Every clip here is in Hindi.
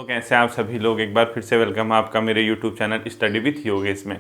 तो कैसे आप सभी लोग, एक बार फिर से वेलकम है आपका मेरे YouTube channel study with Yogesh में।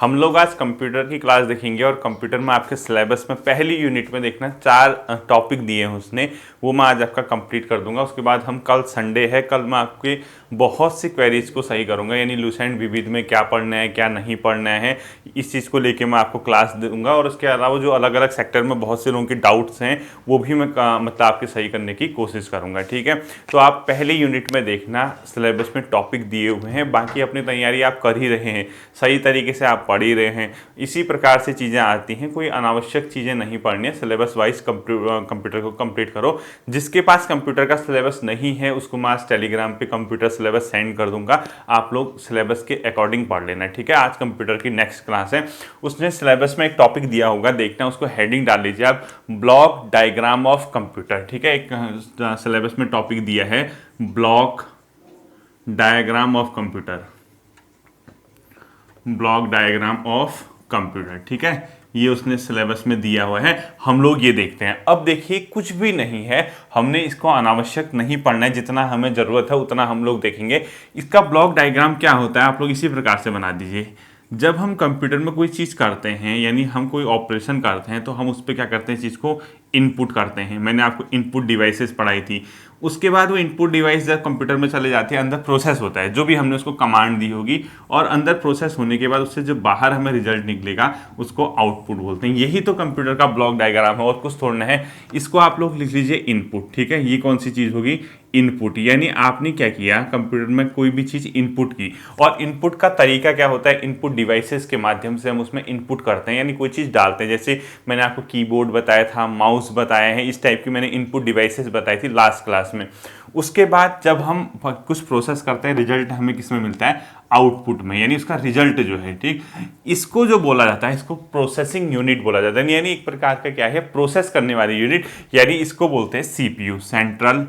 हम लोग आज कंप्यूटर की क्लास देखेंगे और कंप्यूटर में आपके सिलेबस में पहली यूनिट में देखना 4 टॉपिक दिए हैं उसने, वो मैं आज आपका कंप्लीट कर दूंगा। उसके बाद हम कल संडे है, कल मैं आपके बहुत सी क्वेरीज को सही करूंगा, यानी लूसेंट विविध में क्या पढ़ना है क्या नहीं पढ़ना है, इस चीज़ को लेके मैं आपको क्लास दूंगा। और उसके अलावा जो अलग अलग सेक्टर में बहुत से लोगों के डाउट्स हैं वो भी मैं मतलब आपके सही करने की कोशिश करूंगा, ठीक है। तो आप पहली यूनिट में देखना, सिलेबस में टॉपिक दिए हुए हैं, बाकी अपनी तैयारी आप कर ही रहे हैं, सही तरीके से आप पढ़ ही रहे हैं, इसी प्रकार से चीज़ें आती हैं, कोई अनावश्यक चीज़ें नहीं पढ़नी है। सिलेबस वाइज कंप्यूटर को कंप्लीट करो। जिसके पास कंप्यूटर का सिलेबस नहीं है उसको मैं आज टेलीग्राम पे कंप्यूटर सिलेबस सेंड कर दूंगा, आप लोग सिलेबस के अकॉर्डिंग पढ़ लेना, ठीक है। आज कंप्यूटर की नेक्स्ट क्लास है, उसने सिलेबस में एक टॉपिक दिया होगा, देखना उसको हेडिंग डाल लीजिए आप, ब्लॉक डायग्राम ऑफ कंप्यूटर, ठीक है। एक सिलेबस में टॉपिक दिया है block diagram of computer, block diagram of computer, ठीक है। ये उसने सिलेबस में दिया हुआ है, हम लोग ये देखते हैं। अब देखिए कुछ भी नहीं है, हमने इसको अनावश्यक नहीं पढ़ना है, जितना हमें ज़रूरत है उतना हम लोग देखेंगे। इसका ब्लॉक डायग्राम क्या होता है आप लोग इसी प्रकार से बना दीजिए। जब हम कंप्यूटर में कोई चीज़ करते हैं, यानी हम कोई ऑपरेशन करते हैं, तो हम उस पर क्या करते हैं, चीज़ को इनपुट करते हैं। मैंने आपको इनपुट डिवाइसेस पढ़ाई थी। उसके बाद वो इनपुट डिवाइस जब कंप्यूटर में चले जाते हैं, अंदर प्रोसेस होता है, जो भी हमने उसको कमांड दी होगी, और अंदर प्रोसेस होने के बाद उससे जो बाहर हमें रिजल्ट निकलेगा उसको आउटपुट बोलते हैं। यही तो कंप्यूटर का ब्लॉक डायग्राम है, और कुछ थोड़ना है। इसको आप लोग लिख लीजिए इनपुट, ठीक है। ये कौन सी चीज़ होगी, इनपुट। यानी आपने क्या किया, कंप्यूटर में कोई भी चीज़ इनपुट की, और इनपुट का तरीका क्या होता है, इनपुट डिवाइसेस के माध्यम से हम उसमें इनपुट करते हैं, यानी कोई चीज़ डालते हैं। जैसे मैंने आपको कीबोर्ड बताया था, माउस बताया है, इस टाइप की मैंने इनपुट डिवाइसेस बताई थी लास्ट क्लास में। उसके बाद जब हम कुछ प्रोसेस करते हैं, रिजल्ट हमें किस में मिलता है, आउटपुट में, यानी उसका रिजल्ट जो है, ठीक। इसको जो बोला जाता है, इसको प्रोसेसिंग यूनिट बोला जाता है, यानी एक प्रकार का क्या है, प्रोसेस करने वाली यूनिट, यानी इसको बोलते हैं सीपीयू, सेंट्रल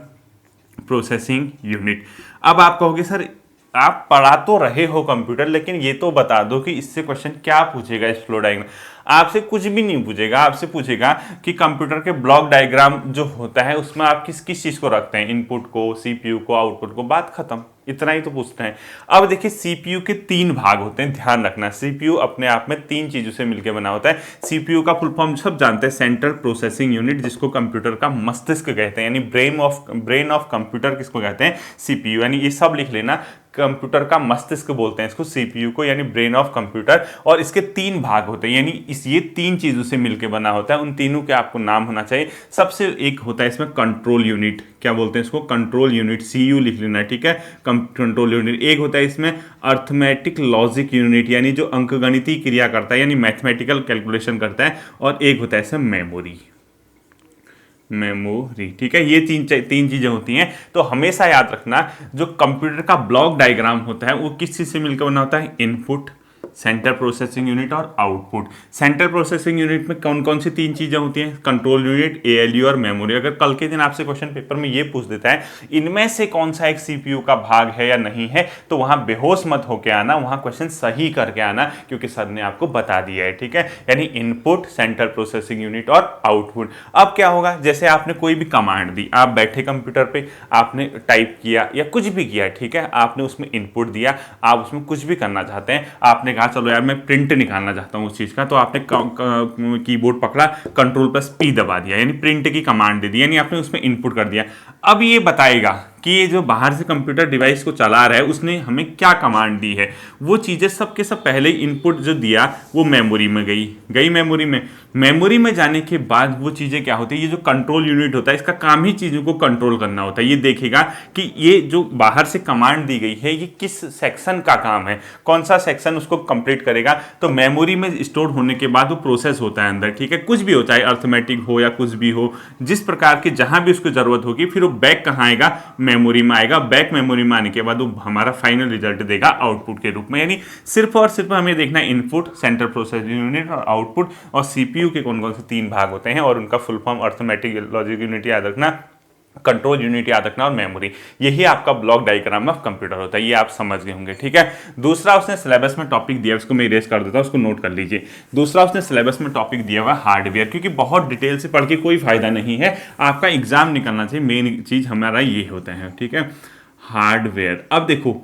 प्रोसेसिंग यूनिट। अब आप कहोगे सर आप पढ़ा तो रहे हो कंप्यूटर, लेकिन ये तो बता दो कि इससे क्वेश्चन क्या पूछेगा इस फ्लो डायग्राम। आपसे कुछ भी नहीं पूछेगा, आपसे पूछेगा कि कंप्यूटर के ब्लॉक डायग्राम जो होता है उसमें आप किस किस चीज़ को रखते हैं, इनपुट को, सीपीयू को, आउटपुट को, बात खत्म, इतना ही तो पूछते हैं। अब देखिए सीपीयू के 3 भाग होते हैं, ध्यान रखना। सीपीयू अपने आप में 3 चीज़ों से मिलकर बना होता है। सीपीयू का फुल फॉर्म सब जानते हैं, सेंट्रल प्रोसेसिंग यूनिट, जिसको कंप्यूटर का मस्तिष्क कहते हैं, यानी ब्रेन ऑफ कंप्यूटर किसको कहते हैं, सीपीयू। यानी ये सब लिख लेना, कंप्यूटर का मस्तिष्क बोलते हैं इसको, सीपीयू को, यानी ब्रेन ऑफ कंप्यूटर। और इसके 3 भाग होते हैं, यानी ये 3 चीज़ों से मिलकर बना होता है। उन तीनों के आपको नाम होना चाहिए। सबसे एक होता है इसमें कंट्रोल यूनिट, क्या बोलते हैं इसको, कंट्रोल यूनिट, सीयू लिख लेना, ठीक है। Control unit. एक होता है इसमें अर्थमेटिक लॉजिक यूनिट, यानी जो अंकगणितीय क्रिया करता है, यानी मैथमेटिकल कैलकुलेशन करता है। और एक होता है इसमें मेमोरी, ठीक है। ये तीन चीजें होती हैं। तो हमेशा याद रखना, जो कंप्यूटर का ब्लॉक डायग्राम होता है वो किस चीज से मिलकर बना होता है, इनपुट, सेंट्रल प्रोसेसिंग यूनिट और आउटपुट। सेंट्रल प्रोसेसिंग यूनिट में कौन कौन सी 3 चीजें होती हैं, कंट्रोल यूनिट, एएलयू और मेमोरी। अगर कल के दिन आपसे क्वेश्चन पेपर में ये पूछ देता है इनमें से कौन सा एक सीपीयू का भाग है या नहीं है, तो वहां बेहोश मत होके आना, वहां क्वेश्चन सही करके आना, क्योंकि सर ने आपको बता दिया है, ठीक है। यानी इनपुट, सेंट्रल प्रोसेसिंग यूनिट और आउटपुट। अब क्या होगा, जैसे आपने कोई भी कमांड दी, आप बैठे कंप्यूटर पे, आपने टाइप किया या कुछ भी किया, ठीक है, आपने उसमें इनपुट दिया, आप उसमें कुछ भी करना चाहते हैं, आपने कहा चलो यार मैं प्रिंट निकालना चाहता हूँ उस चीज़ का, तो आपने कीबोर्ड पकड़ा, कंट्रोल प्लस पी दबा दिया, यानी प्रिंट की कमांड दे दी, यानी आपने उसमें इनपुट कर दिया। अब ये बताएगा कि ये जो बाहर से कंप्यूटर डिवाइस को चला रहा है उसने हमें क्या कमांड दी है। वो चीज़ें सब के सब पहले इनपुट जो दिया वो मेमोरी में गई मेमोरी में जाने के बाद वो चीज़ें क्या होती है, ये जो कंट्रोल यूनिट होता है इसका काम ही चीज़ों को कंट्रोल करना होता है। ये देखेगा कि ये जो बाहर से कमांड दी गई है ये किस सेक्शन का काम है, कौन सा सेक्शन उसको कंप्लीट करेगा। तो मेमोरी में स्टोर होने के बाद वो प्रोसेस होता है अंदर, ठीक है, कुछ भी हो, चाहे अर्थमेटिक हो या कुछ भी हो, जिस प्रकार की जहां भी उसको जरूरत होगी, फिर वो बैक कहाँ आएगा, मेमोरी में आएगा। बैक मेमोरी में आने के बाद वो हमारा फाइनल रिजल्ट देगा आउटपुट के रूप में। यानी सिर्फ और सिर्फ हमें देखना है इनपुट, सेंट्रल प्रोसेसिंग यूनिट और आउटपुट, और सीपीयू के कौन कौन से 3 भाग होते हैं, और उनका full form arithmetic logic unit याद रखना, कंट्रोल यूनिट याद रखना और मेमोरी। यही आपका ब्लॉक डायग्राम ऑफ कंप्यूटर होता है, ये आप समझ गए होंगे, ठीक है। दूसरा उसने सिलेबस में टॉपिक दिया, उसको मैं इरेज कर देता हूं, उसको नोट कर लीजिए। दूसरा उसने सिलेबस में टॉपिक दिया हुआ हार्डवेयर, क्योंकि बहुत डिटेल से पढ़ के कोई फायदा नहीं है, आपका एग्जाम निकलना चाहिए, मेन चीज हमारा ये होता है, ठीक है। हार्डवेयर। अब देखो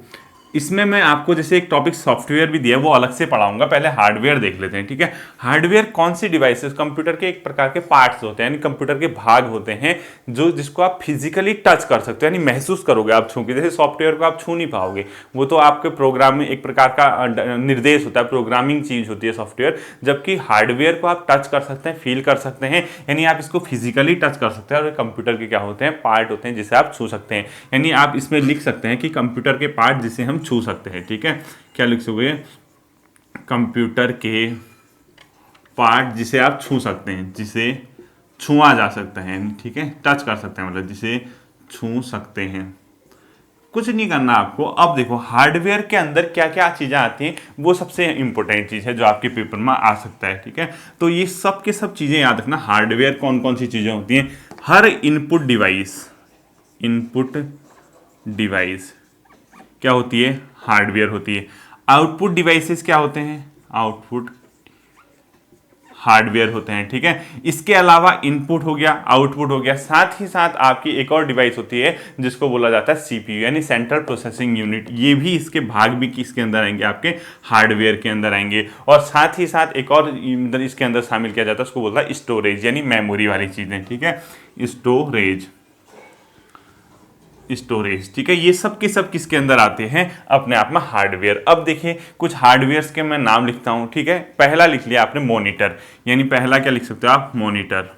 इसमें मैं आपको जैसे एक टॉपिक सॉफ्टवेयर भी दिया है वो अलग से पढ़ाऊंगा, पहले हार्डवेयर देख लेते हैं, ठीक है। हार्डवेयर कौन सी डिवाइसेस, कंप्यूटर के एक प्रकार के पार्ट्स होते हैं, यानी कंप्यूटर के भाग होते हैं जो जिसको आप फिजिकली टच कर सकते हो, यानी महसूस करोगे आप छू के। जैसे सॉफ्टवेयर को आप छू नहीं पाओगे, वो तो आपके प्रोग्राम में एक प्रकार का निर्देश होता है, प्रोग्रामिंग चीज होती है सॉफ्टवेयर। जबकि हार्डवेयर को आप टच कर सकते हैं, फील कर सकते हैं, यानी आप इसको फिजिकली टच कर सकते हैं। और कंप्यूटर के क्या होते हैं, पार्ट होते हैं जिसे आप छू सकते हैं। यानी आप इसमें लिख सकते हैं कि कंप्यूटर के पार्ट जिसे हम छू सकते हैं, ठीक है। क्या लिख सकते, कंप्यूटर के पार्ट जिसे आप छू सकते हैं, जिसे छुआ जा सकता है, ठीक है, टच कर सकते हैं, मतलब जिसे छू सकते हैं। कुछ नहीं करना आपको। अब देखो हार्डवेयर के अंदर क्या क्या चीजें आती हैं, वो सबसे इंपॉर्टेंट चीज है जो आपके पेपर में आ सकता है, ठीक है। तो ये सब के सब चीजें याद रखना। हार्डवेयर कौन कौन सी चीजें होती हैं, हर इनपुट डिवाइस क्या होती है, हार्डवेयर होती है। आउटपुट डिवाइसेस क्या होते हैं, आउटपुट हार्डवेयर होते हैं, ठीक है। इसके अलावा इनपुट हो गया, आउटपुट हो गया, साथ ही साथ आपकी एक और डिवाइस होती है जिसको बोला जाता है सीपीयू, यानी सेंट्रल प्रोसेसिंग यूनिट। ये भी इसके भाग भी किसके अंदर आएंगे, आपके हार्डवेयर के अंदर आएंगे। और साथ ही साथ एक और इसके अंदर शामिल किया जाता है, उसको बोलता है स्टोरेज, यानी मेमोरी वाली चीजें, ठीक है, स्टोरेज, ठीक है। ये सब के सब किसके अंदर आते हैं, अपने आप में हार्डवेयर। अब देखिए कुछ हार्डवेयर के मैं नाम लिखता हूं, ठीक है। पहला लिख लिया आपने मॉनिटर, यानी पहला क्या लिख सकते हो आप, मॉनिटर।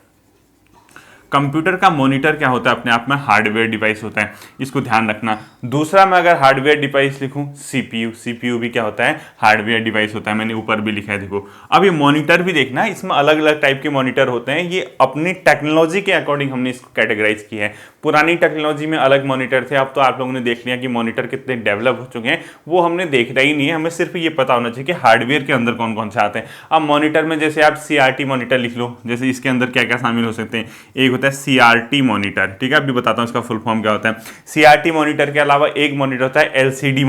कंप्यूटर का मॉनिटर क्या होता है, अपने आप में हार्डवेयर डिवाइस होता है, इसको ध्यान रखना। दूसरा मैं अगर हार्डवेयर डिवाइस लिखूं, सीपीयू भी क्या होता है, हार्डवेयर डिवाइस होता है। मैंने ऊपर भी लिखा है, देखो। अब ये मॉनिटर भी देखना है, इसमें अलग अलग टाइप के मॉनिटर होते हैं। ये अपनी टेक्नोलॉजी के अकॉर्डिंग हमने इसको कैटेगराइज किया है। पुरानी टेक्नोलॉजी में अलग मॉनिटर थे, अब तो आप लोगों ने देख लिया कि मॉनिटर कितने डेवलप हो चुके हैं, वो हमने देखना ही नहीं है। हमें सिर्फ ये पता होना चाहिए कि हार्डवेयर के अंदर कौन कौन से आते हैं। अब मॉनिटर में जैसे आप सीआरटी मॉनिटर लिख लो, जैसे इसके अंदर क्या क्या शामिल हो सकते हैं, एक होता है सीआरटी मॉनिटर, ठीक है। अभी बताता हूं इसका फुल फॉर्म क्या होता है। सीआरटी मॉनिटर के अलावा एक मॉनिटर होता है एलसीडी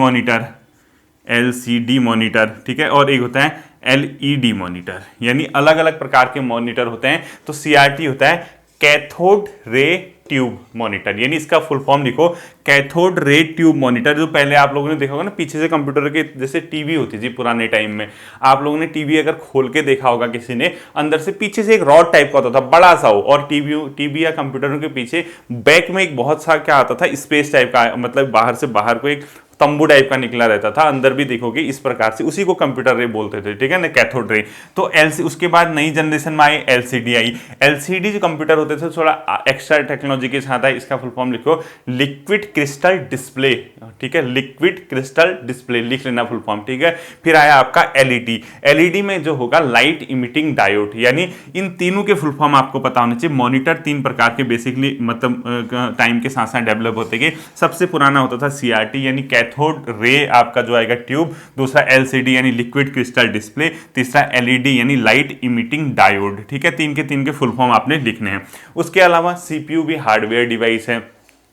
मॉनिटर, ठीक है। और एक होता है एलईडी मॉनिटर, यानी अलग अलग प्रकार के मॉनिटर होते हैं। तो सीआरटी होता है कैथोड रे ट्यूब मॉनिटर, यानी इसका फुल फॉर्म लिखो, कैथोड रे ट्यूब मॉनिटर। जो पहले आप लोगों ने देखा होगा ना, पीछे से कंप्यूटर के जैसे टीवी होती थी पुराने टाइम में, आप लोगों ने टीवी अगर खोल के देखा होगा किसी ने, अंदर से पीछे से एक रॉड टाइप का होता था, बड़ा सा हो, और टीवी या कंप्यूटरों के पीछे बैक में एक बहुत सा क्या आता था, स्पेस टाइप का, मतलब बाहर से बाहर को एक तंबू टाइप का निकला रहता था, अंदर भी देखोगे इस प्रकार से, उसी को कंप्यूटर रे बोलते थे, ठीक है ना, कैथोड रे। तो उसके बाद नई जनरेशन में आई एलसीडी आई। एलसीडी जो कंप्यूटर होते थे थोड़ा एक्स्ट्रा टेक्नोलॉजी के साथ है। इसका फुल फॉर्म लिखो, लिक्विड क्रिस्टल डिस्प्ले, ठीक है, लिक्विड क्रिस्टल डिस्प्ले लिख लेना फुल फॉर्म, ठीक है। फिर आया आपका एलईडी। एलईडी में जो होगा लाइट इमिटिंग डायोड, यानी इन तीनों के फुल फॉर्म आपको पता होना चाहिए। मॉनिटर तीन प्रकार के बेसिकली मतलब टाइम के साथ साथ डेवलप होते गए। सबसे पुराना होता था सीआरटी, यानी कैथोड रे आपका जो आएगा ट्यूब, दूसरा एलसीडी यानी लिक्विड क्रिस्टल डिस्प्ले, तीसरा एलईडी यानी लाइट इमिटिंग डायोड, ठीक है। तीन के फुल फॉर्म आपने लिखने हैं। उसके अलावा सीपीयू भी हार्डवेयर डिवाइस है।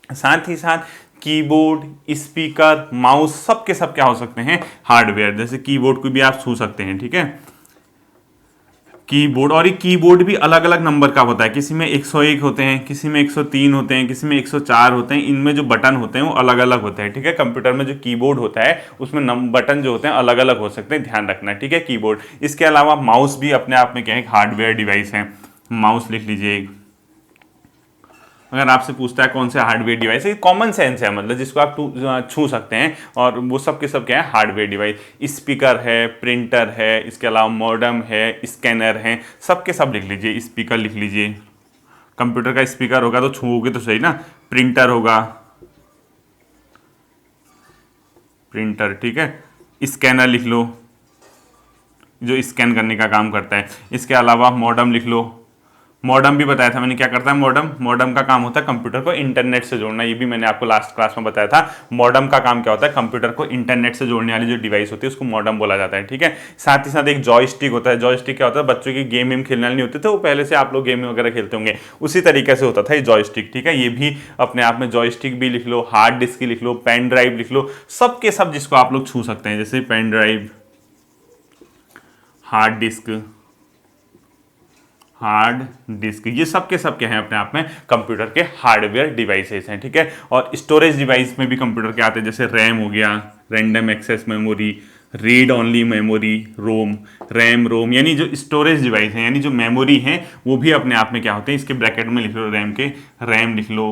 साथ ही साथ कीबोर्ड, स्पीकर, माउस, सब के सब क्या हो सकते हैं, हार्डवेयर। जैसे कीबोर्ड को भी आप छू सकते हैं, ठीक है, कीबोर्ड। और ये कीबोर्ड भी अलग अलग नंबर का होता है, किसी में 101 होते हैं, किसी में 103 होते हैं, किसी में 104 होते हैं। इनमें जो बटन होते हैं वो अलग अलग होते हैं, ठीक है। कंप्यूटर में जो कीबोर्ड होता है उसमें बटन जो होते हैं अलग अलग हो सकते हैं, ध्यान रखना है, ठीक है, कीबोर्ड। इसके अलावा माउस भी अपने आप में क्या है, हार्डवेयर डिवाइस है। माउस लिख लीजिए। अगर आपसे पूछता है कौन से हार्डवेयर डिवाइस है, कॉमन सेंस है, मतलब जिसको आप छू सकते हैं, और वो सब के सब क्या है, हार्डवेयर डिवाइस। स्पीकर है, प्रिंटर है, इसके अलावा मॉडेम है, स्कैनर है, सब के सब लिख लीजिए। स्पीकर लिख लीजिए, कंप्यूटर का स्पीकर होगा तो छूओगे तो सही ना। प्रिंटर होगा, प्रिंटर, ठीक है। स्कैनर लिख लो, जो स्कैन करने का काम करता है। इसके अलावा मॉडेम लिख लो। मॉडेम भी बताया था मैंने, क्या करता है मॉडेम का काम होता है कंप्यूटर को इंटरनेट से जोड़ना। ये भी मैंने आपको लास्ट क्लास में बताया था। मॉडेम का काम क्या होता है, कंप्यूटर को इंटरनेट से जोड़ने वाली जो डिवाइस होती है उसको मॉडेम बोला जाता है, ठीक है। साथ ही साथ एक जॉयस्टिक होता है। जॉयस्टिक क्या होता है, बच्चों की गेम खेलने वाली नहीं होती, तो वो पहले से आप लोग गेम वगैरह खेलते होंगे, उसी तरीके से होता था ये जॉयस्टिक, ठीक है। ये भी अपने आप में जॉयस्टिक भी लिख लो, हार्ड डिस्क लिख लो, पेन ड्राइव लिख लो, सब के सब जिसको आप लोग छू सकते हैं, जैसे pen drive, hard disk, hard disk, ये सब के सब क्या हैं अपने आप में कंप्यूटर के हार्डवेयर डिवाइसेस हैं, ठीक है। और स्टोरेज डिवाइस में भी कंप्यूटर के आते हैं, जैसे रैम हो गया, random access memory, read only memory, ROM, RAM ROM, यानी जो स्टोरेज डिवाइस है, यानी जो मेमोरी है वो भी अपने आप में क्या होते हैं, इसके ब्रैकेट में लिख लो रैम के, रैम लिख लो,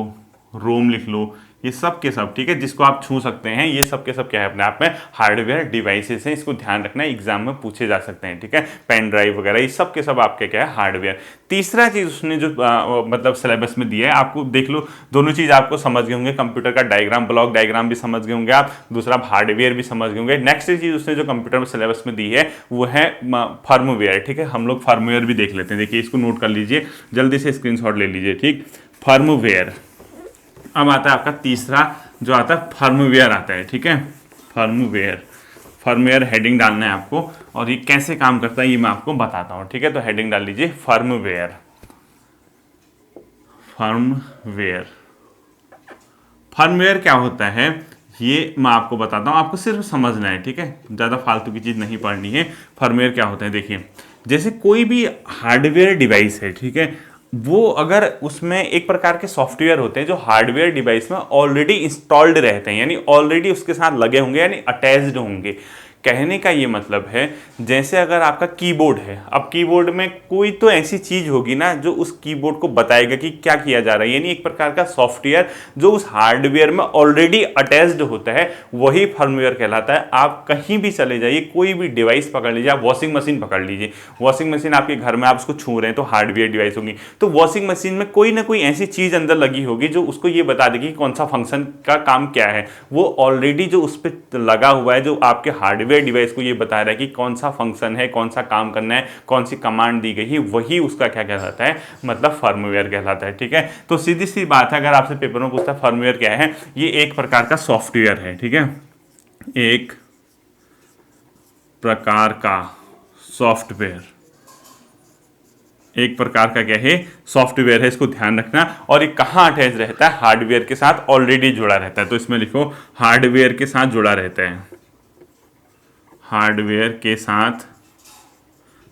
रोम लिख लो, ये सब के सब, ठीक है, जिसको आप छू सकते हैं, ये सब के सब क्या है अपने आप में हार्डवेयर डिवाइसेस हैं। इसको ध्यान रखना, एग्जाम में पूछे जा सकते हैं, ठीक है। पेन ड्राइव वगैरह ये सब के सब आपके क्या है हार्डवेयर। तीसरा चीज उसने जो मतलब सिलेबस में दिया है, आपको देख लो, दोनों चीज आपको समझ गए होंगे, कंप्यूटर का डायग्राम, ब्लॉक डायग्राम भी समझ गए होंगे आप, दूसरा हार्डवेयर भी समझ गए होंगे। नेक्स्ट चीज उसने जो कंप्यूटर में सिलेबस में दी है वो है फर्मवेयर, ठीक है। हम लोग फर्मवेयर भी देख लेते हैं, देखिए इसको नोट कर लीजिए, जल्दी से स्क्रीनशॉट ले लीजिए, ठीक। फर्मवेयर, अब आता है आपका तीसरा जो आता है फर्मवेयर आता है, ठीक है। फर्मवेयर, फर्मवेयर हेडिंग डालना है आपको, और ये कैसे काम करता है ये मैं आपको बताता हूँ, ठीक है। तो हेडिंग डाल लीजिए फर्मवेयर, फर्मवेयर। फर्मवेयर क्या होता है ये मैं आपको बताता हूँ, आपको सिर्फ समझना है, ठीक है, ज़्यादा फालतू की चीज़ नहीं पढ़नी है। फर्मवेयर क्या होता है, देखिए जैसे कोई भी हार्डवेयर डिवाइस है, ठीक है, वो अगर उसमें एक प्रकार के सॉफ्टवेयर होते हैं जो हार्डवेयर डिवाइस में ऑलरेडी इंस्टॉल्ड रहते हैं, यानी ऑलरेडी उसके साथ लगे होंगे, यानी अटैच्ड होंगे। कहने का ये मतलब है, जैसे अगर आपका कीबोर्ड है, अब कीबोर्ड में कोई तो ऐसी चीज होगी ना जो उस कीबोर्ड को बताएगा कि क्या किया जा रहा है, यानी एक प्रकार का सॉफ्टवेयर जो उस हार्डवेयर में ऑलरेडी अटैच्ड होता है, वही फर्मवेयर कहलाता है। आप कहीं भी चले जाइए, कोई भी डिवाइस पकड़ लीजिए, आप वॉशिंग मशीन पकड़ लीजिए, वॉशिंग मशीन आपके घर में, आप उसको छू रहे हैं तो हार्डवेयर डिवाइस होगी, तो वॉशिंग मशीन में कोई ना कोई ऐसी चीज अंदर लगी होगी जो उसको ये बता देगी कौन सा फंक्शन का काम क्या है। वो ऑलरेडी जो उस पर लगा हुआ है, जो आपके हार्डवेयर डिवाइस को ये बता रहा है कि कौन सा फंक्शन है, कौन सा काम करना है, कौन सी कमांड दी गई है, वही उसका क्या कहलाता है, मतलब फर्मवेयर कहलाता है, ठीक है। तो सीधी सी बात है, अगर आपसे पेपर में पूछता है फर्मवेयर क्या है, ये एक प्रकार का सॉफ्टवेयर है, ठीक है, एक प्रकार का सॉफ्टवेयर, एक प्रकार का क्या है सॉफ्टवेयर है, इसको ध्यान रखना। और ये कहाँ अटैच रहता है, हार्डवेयर के साथ ऑलरेडी जुड़ा रहता है, तो इसमें लिखो हार्डवेयर के साथ जुड़ा रहता है, हार्डवेयर के साथ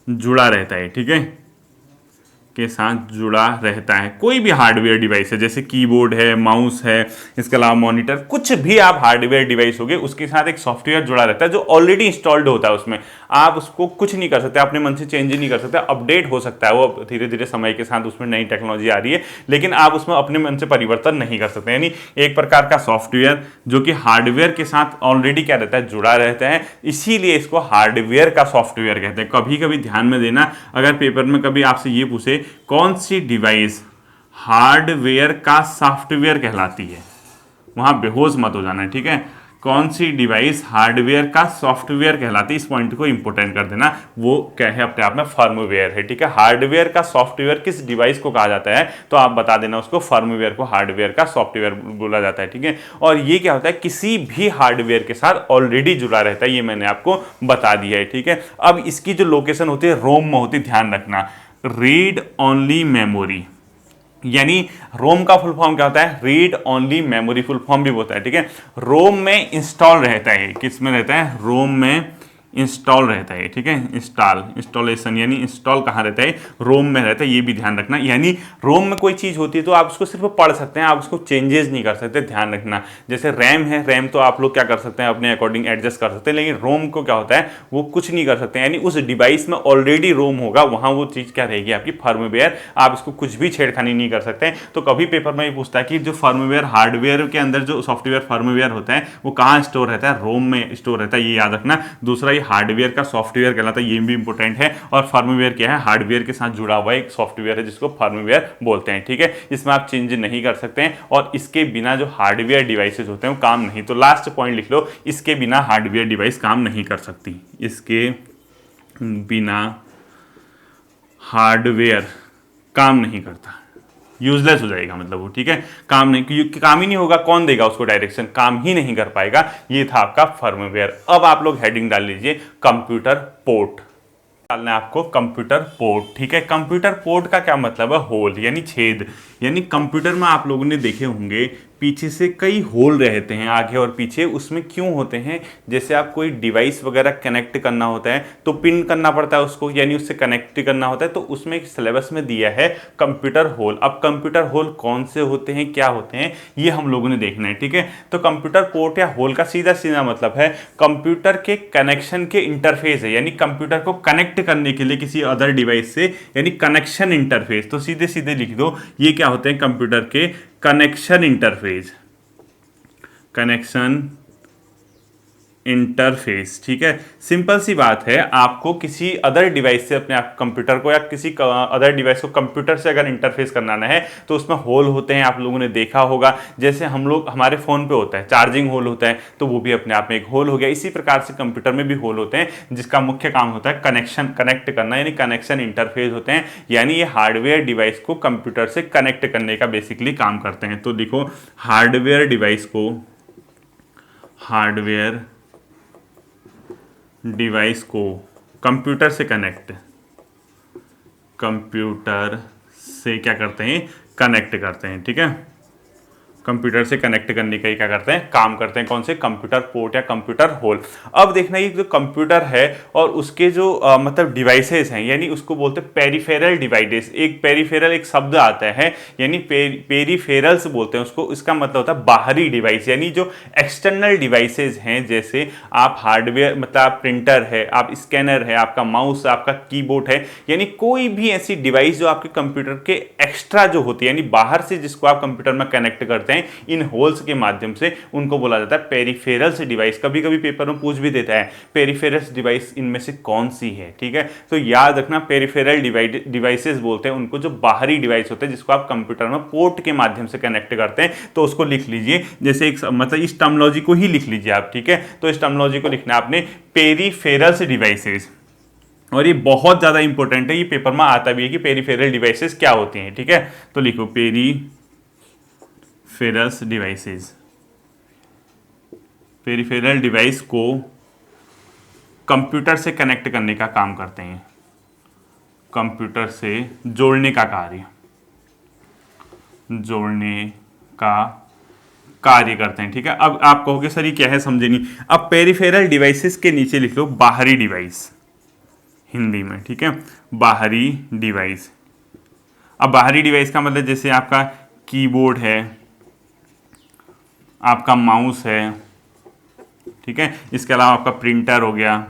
जुड़ा रहता है, ठीक है, के साथ जुड़ा रहता है। कोई भी हार्डवेयर डिवाइस है, जैसे कीबोर्ड है, माउस है, इसके अलावा मॉनिटर, कुछ भी आप हार्डवेयर डिवाइस होगे उसके साथ एक सॉफ्टवेयर जुड़ा रहता है जो ऑलरेडी इंस्टॉल्ड होता है उसमें। आप उसको कुछ नहीं कर सकते, अपने मन से चेंज ही नहीं कर सकते, अपडेट हो सकता है वो धीरे धीरे समय के साथ, उसमें नई टेक्नोलॉजी आ रही है, लेकिन आप उसमें अपने मन से परिवर्तन नहीं कर सकते। यानी एक प्रकार का सॉफ्टवेयर जो कि हार्डवेयर के साथ ऑलरेडी क्या रहता है, जुड़ा रहता है, इसीलिए इसको हार्डवेयर का सॉफ्टवेयर कहते हैं। कभी कभी ध्यान में देना, अगर पेपर में कभी आपसे ये पूछे कौन सी डिवाइस हार्डवेयर का सॉफ्टवेयर कहलाती है, वहां बेहोश मत हो जाना है, ठीक है। कौन सी डिवाइस हार्डवेयर का सॉफ्टवेयर कहलाती है, इस पॉइंट को इंपोर्टेंट कर देना, वो क्या है अपने आप में फर्मवेयर है, ठीक है। हार्डवेयर का सॉफ्टवेयर किस डिवाइस को कहा जाता है, तो आप बता देना उसको, फर्मवेयर को हार्डवेयर का सॉफ्टवेयर बोला जाता है, ठीक है। और ये क्या होता है, किसी भी हार्डवेयर के साथ ऑलरेडी जुड़ा रहता है, ये मैंने आपको बता दिया है, ठीक है। अब इसकी जो लोकेशन होती है रोम में होती है, ध्यान रखना, रीड ओनली मेमोरी, यानी रोम का फुल फॉर्म क्या होता है, read only memory, full form भी होता है, ठीक है। रोम में इंस्टॉल रहता है, किस में रहता है, रोम में इंस्टॉल रहता है, ठीक है। इंस्टॉलेशन यानी इंस्टॉल कहाँ रहता है, रोम में रहता है, ये भी ध्यान रखना। यानी रोम में कोई चीज़ होती है तो आप उसको सिर्फ पढ़ सकते हैं, आप उसको चेंजेस नहीं कर सकते, ध्यान रखना। जैसे रैम है, रैम तो आप लोग क्या कर सकते हैं, अपने अकॉर्डिंग एडजस्ट कर सकते हैं, लेकिन रोम को क्या होता है, वो कुछ नहीं कर सकते। यानी उस डिवाइस में ऑलरेडी रोम होगा, वहाँ वो चीज़ क्या रहेगी आपकी फर्मवेयर, आप इसको कुछ भी छेड़खानी नहीं कर सकते। तो कभी पेपर में ये पूछता है कि जो फर्मवेयर, हार्डवेयर के अंदर जो सॉफ्टवेयर फर्मवेयर होता है वो कहाँ स्टोर रहता है, रोम में स्टोर रहता है, ये याद रखना। दूसरा, हार्डवेयर का सॉफ्टवेयर कहलाता है, ये भी इंपॉर्टेंट है। और फर्मवेयर क्या है, हार्डवेयर के साथ जुड़ा हुआ एक सॉफ्टवेयर है जिसको फर्मवेयर बोलते हैं, ठीक है। इसमें आप चेंज नहीं कर सकते हैं और इसके बिना जो हार्डवेयर डिवाइसेस होते हैं वो काम नहीं। तो लास्ट पॉइंट लिख लो, इसके बिना हार्डवेयर डिवाइस काम नहीं कर सकती, इसके बिना हार्डवेयर काम नहीं करता, यूजलेस हो जाएगा मतलब वो, ठीक है। काम नहीं, क्योंकि काम ही नहीं होगा, कौन देगा उसको डायरेक्शन, काम ही नहीं कर पाएगा। ये था आपका फर्मवेयर। अब आप लोग हेडिंग डाल लीजिए कंप्यूटर पोर्ट, डालना है आपको कंप्यूटर पोर्ट, ठीक है। कंप्यूटर पोर्ट का क्या मतलब है, होल यानी छेद, यानी कंप्यूटर में आप लोगों ने देखे होंगे पीछे से कई होल रहते हैं आगे और पीछे, उसमें क्यों होते हैं, जैसे आप कोई डिवाइस वगैरह कनेक्ट करना होता है तो पिन करना पड़ता है उसको, यानी उससे कनेक्ट करना होता है, तो उसमें एक सिलेबस में दिया है कंप्यूटर होल। अब कंप्यूटर होल कौन से होते हैं, क्या होते हैं, ये हम लोगों ने देखना है, ठीक है। तो कंप्यूटर पोर्ट या होल का सीधा सीधा मतलब है कंप्यूटर के कनेक्शन के इंटरफेस है, यानी कंप्यूटर को कनेक्ट करने के लिए किसी अदर डिवाइस से, यानी कनेक्शन इंटरफेस। तो सीधे सीधे लिख दो ये क्या होते हैं कंप्यूटर के कनेक्शन इंटरफेस, कनेक्शन इंटरफेस, ठीक है। सिंपल सी बात है, आपको किसी अदर डिवाइस से अपने आप कंप्यूटर को या किसी अदर डिवाइस को कंप्यूटर से अगर इंटरफेस करना है तो उसमें होल होते हैं, आप लोगों ने देखा होगा। जैसे हम लोग हमारे फ़ोन पे होता है चार्जिंग होल होता है, तो वो भी अपने आप में एक होल हो गया। इसी प्रकार से कंप्यूटर में भी होल होते हैं जिसका मुख्य काम होता है कनेक्ट करना, यानी कनेक्शन इंटरफेस होते हैं, यानी ये हार्डवेयर डिवाइस को कंप्यूटर से कनेक्ट करने का बेसिकली काम करते हैं। तो देखो हार्डवेयर डिवाइस को, हार्डवेयर डिवाइस को कंप्यूटर से क्या करते हैं, कनेक्ट करते हैं, ठीक है। कंप्यूटर से कनेक्ट करने का ही क्या करते हैं, काम करते हैं। कौन से, कंप्यूटर पोर्ट या कंप्यूटर होल। अब देखना ये जो कंप्यूटर है और उसके जो मतलब डिवाइसेस हैं, यानी उसको बोलते हैं पेरिफेरल डिवाइसेस। एक पेरिफेरल एक शब्द आता है, यानी पेरिफेरल्स बोलते हैं उसको। इसका मतलब होता है बाहरी डिवाइस, यानी जो एक्सटर्नल डिवाइसेस हैं, जैसे आप हार्डवेयर मतलब आप प्रिंटर है, आप स्कैनर है, आपका माउस, आपका कीबोर्ड है, यानी कोई भी ऐसी डिवाइस जो आपके कंप्यूटर के एक्स्ट्रा जो होती है, यानी बाहर से जिसको आप कंप्यूटर में कनेक्ट करते हैं इन होल्स के माध्यम से, उनको बोला जाता है पेरिफेरल्स डिवाइस। कभी कभी पेपर में पूछ भी देता है पेरिफेरल्स डिवाइस इनमें से कौन सी है, ठीक है। तो याद रखना पेरिफेरल डिवाइसेस बोलते हैं उनको जो बाहरी डिवाइस होते हैं जिसको आप कंप्यूटर में पोर्ट के माध्यम से कनेक्ट करते हैं। तो उसको लिख लीजिए, जैसे एक मतलब इस टर्मिनोलॉजी को ही लिख लीजिए आप, ठीक है। तो इस टर्मिनोलॉजी को लिखना आपने पेरिफेरल्स डिवाइसेस, और ये बहुत ज्यादा इंपॉर्टेंट है, ये पेपर में आता भी है कि पेरिफेरल डिवाइसेस क्या होती हैं, ठीक है। तो लिखो पेरिफेरल्स डिवाइसेस, पेरिफेरल डिवाइस को कंप्यूटर से कनेक्ट करने का काम करते हैं, कंप्यूटर से जोड़ने का कार्य, जोड़ने का कार्य करते हैं, ठीक है। अब आप कहोगे सर ये क्या है, समझे नहीं। अब पेरिफेरल डिवाइसेस के नीचे लिख लो बाहरी डिवाइस हिंदी में, ठीक है, बाहरी डिवाइस। अब बाहरी डिवाइस का मतलब जैसे आपका कीबोर्ड है, आपका माउस है, ठीक है, इसके अलावा आपका प्रिंटर हो गया,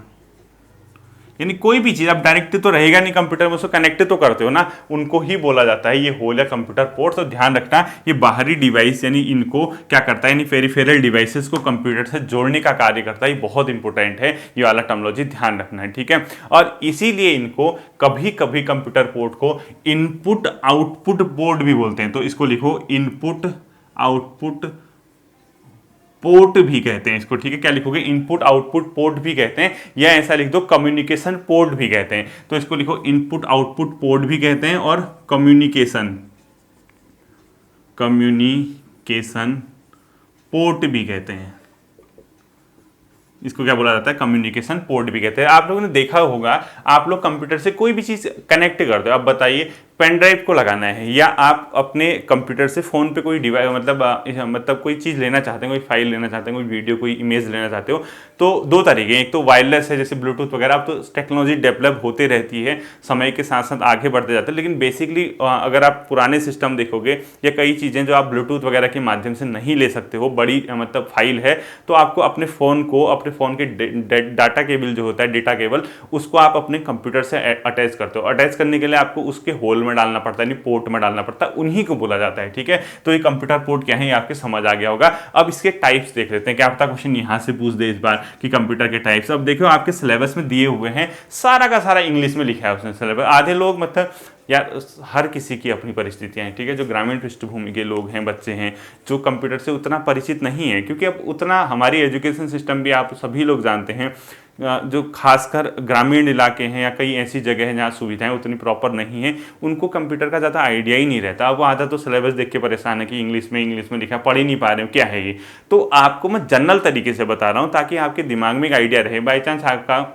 यानी कोई भी चीज़, अब डायरेक्ट तो रहेगा नहीं कंप्यूटर में, उसको कनेक्ट तो करते हो ना, उनको ही बोला जाता है ये होल या कंप्यूटर पोर्ट। तो ध्यान रखना ये बाहरी डिवाइस, यानी इनको क्या करता है, यानी पेरिफेरल डिवाइसेस को कंप्यूटर से जोड़ने का कार्य करता है। ये बहुत इंपॉर्टेंट है, ये वाला टर्मिनोलॉजी ध्यान रखना है, ठीक है। और इसीलिए इनको कभी कभी कंप्यूटर पोर्ट को इनपुट आउटपुट पोर्ट भी बोलते हैं। तो इसको लिखो इनपुट आउटपुट पोर्ट भी कहते हैं इसको, ठीक है। क्या लिखोगे, इनपुट आउटपुट पोर्ट भी कहते हैं, या ऐसा लिख दो कम्युनिकेशन पोर्ट भी कहते हैं। तो इसको लिखो इनपुट आउटपुट पोर्ट भी कहते हैं और कम्युनिकेशन पोर्ट भी कहते हैं। इसको क्या बोला जाता है, कम्युनिकेशन पोर्ट भी कहते हैं। आप लोगों ने देखा होगा, आप लोग कंप्यूटर से कोई भी चीज़ कनेक्ट करते हो, अब बताइए पेन ड्राइव को लगाना है, या आप अपने कंप्यूटर से फ़ोन पे कोई डिवाइस मतलब कोई चीज़ लेना चाहते हैं, कोई फाइल लेना चाहते हैं, कोई वीडियो कोई इमेज लेना चाहते हो, तो दो तरीके हैं। एक तो वायरलेस है जैसे ब्लूटूथ वगैरह, अब तो टेक्नोलॉजी डेवलप होते रहती है, समय के साथ साथ आगे बढ़ते जाते हैं, लेकिन बेसिकली अगर आप पुराने सिस्टम देखोगे या कई चीज़ें जो आप ब्लूटूथ वगैरह के माध्यम से नहीं ले सकते हो, बड़ी मतलब फाइल है, तो आपको अपने फ़ोन को, अपने फ़ोन के डाटा केबल जो होता है, डेटा केबल, उसको आप अपने कंप्यूटर से अटैच करते हो। अटैच करने के लिए आपको उसके होल में डालना पड़ता है, यानी पोर्ट में डालना पड़ता है, उन्हीं को बोला जाता है, ठीक है। तो ये कंप्यूटर पोर्ट क्या है, ये आपके समझ आ गया होगा। अब इसके टाइप्स देख लेते हैं, क्या पता क्वेश्चन यहां से पूछ दे इस बार कि कंप्यूटर के टाइप्स। अब देखो आपके सिलेबस में दिए हुए हैं, सारा का सारा इंग्लिश में लिखा है उसने सिलेबस। आधे लोग मतलब यार हर किसी की अपनी परिस्थितियां हैं, ठीक है। जो ग्रामीण पृष्ठभूमि के लोग हैं, बच्चे हैं, जो कंप्यूटर से उतना परिचित नहीं है, क्योंकि अब उतना हमारी एजुकेशन सिस्टम भी आप सभी लोग जानते हैं, जो खासकर ग्रामीण इलाके हैं या कई ऐसी जगह हैं जहाँ सुविधाएं उतनी प्रॉपर नहीं है, उनको कंप्यूटर का ज़्यादा आइडिया ही नहीं रहता। अब वो आधा तो सिलेबस देख के परेशान है कि इंग्लिश में लिखा, पढ़ ही नहीं पा रहे हो, क्या है ये। तो आपको मैं जनरल तरीके से बता रहा हूँ ताकि आपके दिमाग में एक आइडिया रहे। बाई चांस आपका